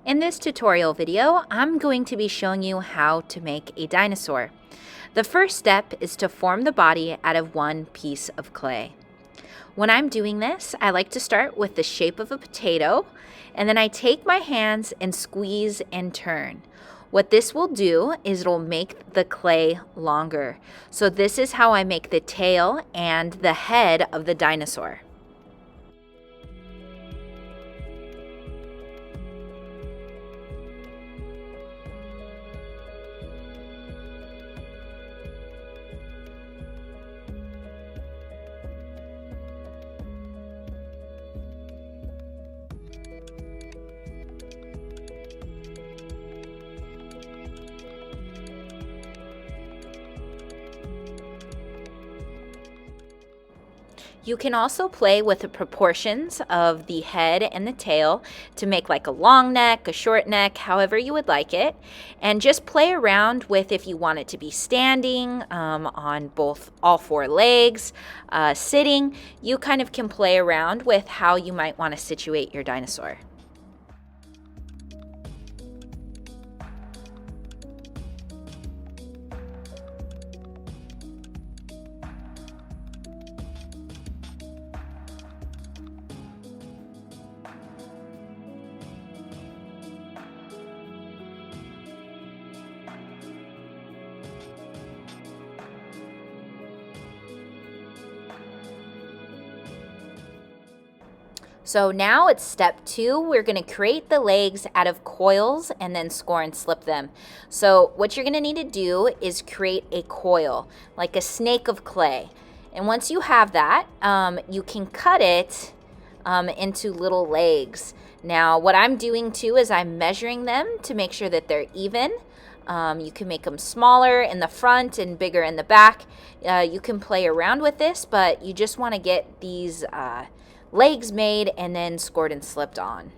In this tutorial video, I'm going to be showing you how to make a dinosaur. The first step is to form the body out of one piece of clay. When I'm doing this, I like to start with the shape of a potato, and then I take my hands and squeeze and turn. What this will do is it'll make the clay longer. So this is how I make the tail and the head of the dinosaur. You can also play with the proportions of the head and the tail to make like a long neck, a short neck, however you would like it. And just play around with if you want it to be standing on all four legs, sitting. You kind of can play around with how you might want to situate your dinosaur. So now it's step 2. We're going to create the legs out of coils and then score and slip them. So what you're going to need to do is create a coil, like a snake of clay. And once you have that, you can cut it into little legs. Now what I'm doing too is I'm measuring them to make sure that they're even. You can make them smaller in the front and bigger in the back. You can play around with this, but you just want to get these legs made and then scored and slipped on.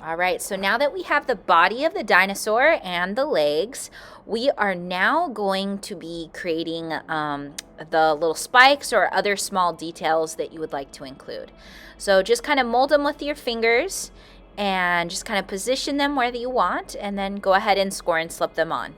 All right, so now that we have the body of the dinosaur and the legs, we are now going to be creating the little spikes or other small details that you would like to include. So just kind of mold them with your fingers and just kind of position them where you want, and then go ahead and score and slip them on.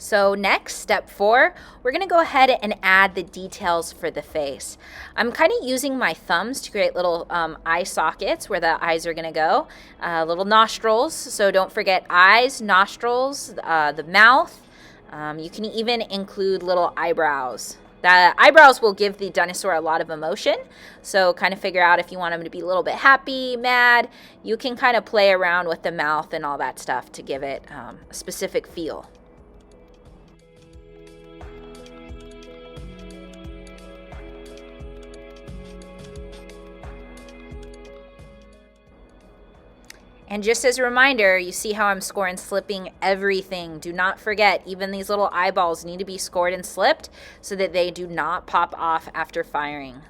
So next, step 4, we're going to go ahead and add the details for the face. I'm kind of using my thumbs to create little eye sockets where the eyes are going to go, little nostrils. So don't forget eyes, nostrils, the mouth. You can even include little eyebrows. The eyebrows will give the dinosaur a lot of emotion, so kind of figure out if you want him to be a little bit happy, mad. You can kind of play around with the mouth and all that stuff to give it a specific feel. And just as a reminder, you see how I'm scoring slipping everything. Do not forget, even these little eyeballs need to be scored and slipped so that they do not pop off after firing.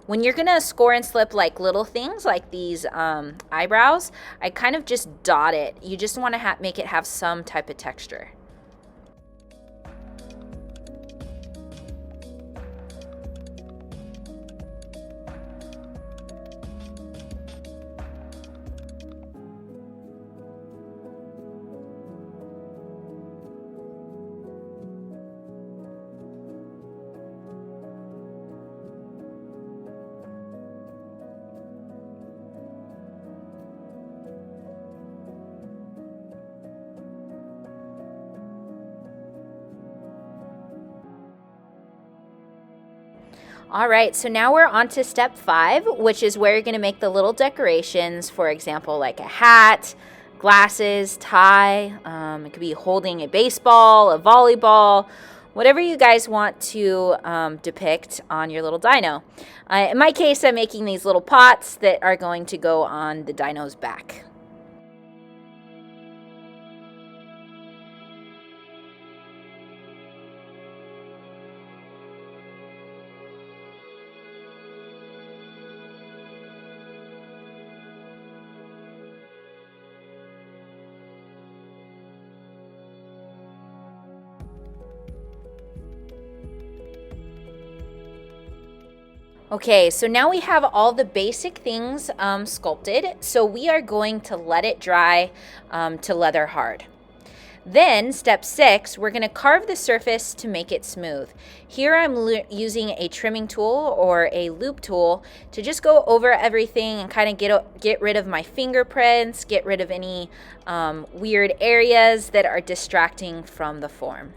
When you're gonna score and slip like little things like these eyebrows, I kind of just dot it. You just wanna make it have some type of texture. All right, so now we're on to step 5, which is where you're going to make the little decorations, for example, like a hat, glasses, tie. It could be holding a baseball, a volleyball, whatever you guys want to depict on your little dino. In my case, I'm making these little pots that are going to go on the dino's back. Okay, so now we have all the basic things sculpted, so we are going to let it dry to leather hard. Then, step 6, we're going to carve the surface to make it smooth. Here I'm using a trimming tool or a loop tool to just go over everything and kind of get rid of my fingerprints, get rid of any weird areas that are distracting from the form.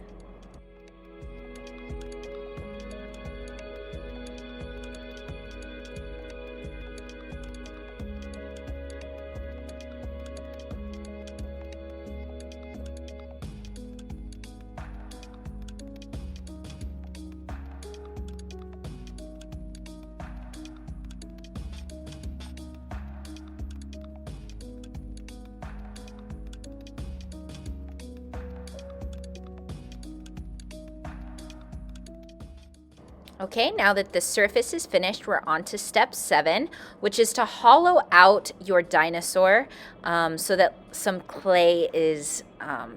Okay, now that the surface is finished, we're on to step 7, which is to hollow out your dinosaur so that some clay is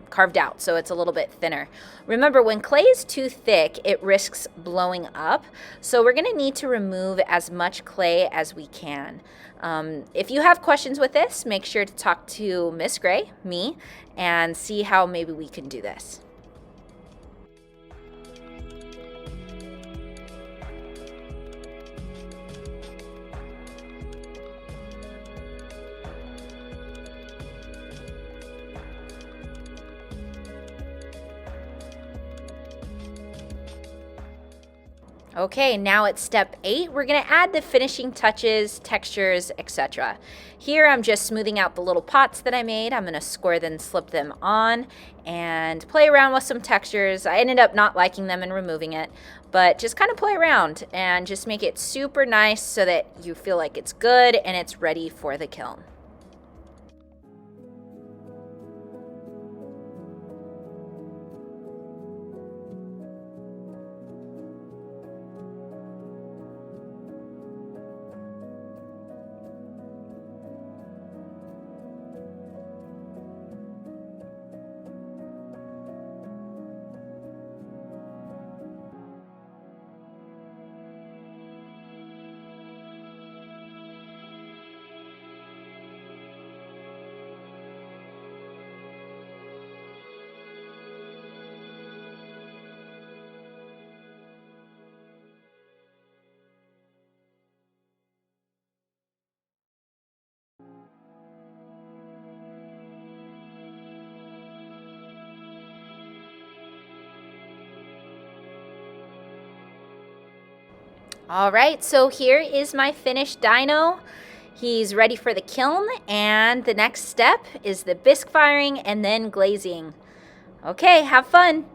carved out, so it's a little bit thinner. Remember, when clay is too thick, it risks blowing up, so we're going to need to remove as much clay as we can. If you have questions with this, make sure to talk to Miss Gray, me, and see how maybe we can do this. Okay, now it's step 8. We're going to add the finishing touches, textures, etc. Here I'm just smoothing out the little pots that I made. I'm going to score them, slip them on, and play around with some textures. I ended up not liking them and removing it, but just kind of play around and just make it super nice so that you feel like it's good and it's ready for the kiln. All right, so here is my finished dino. He's ready for the kiln, and the next step is the bisque firing and then glazing. Okay, have fun.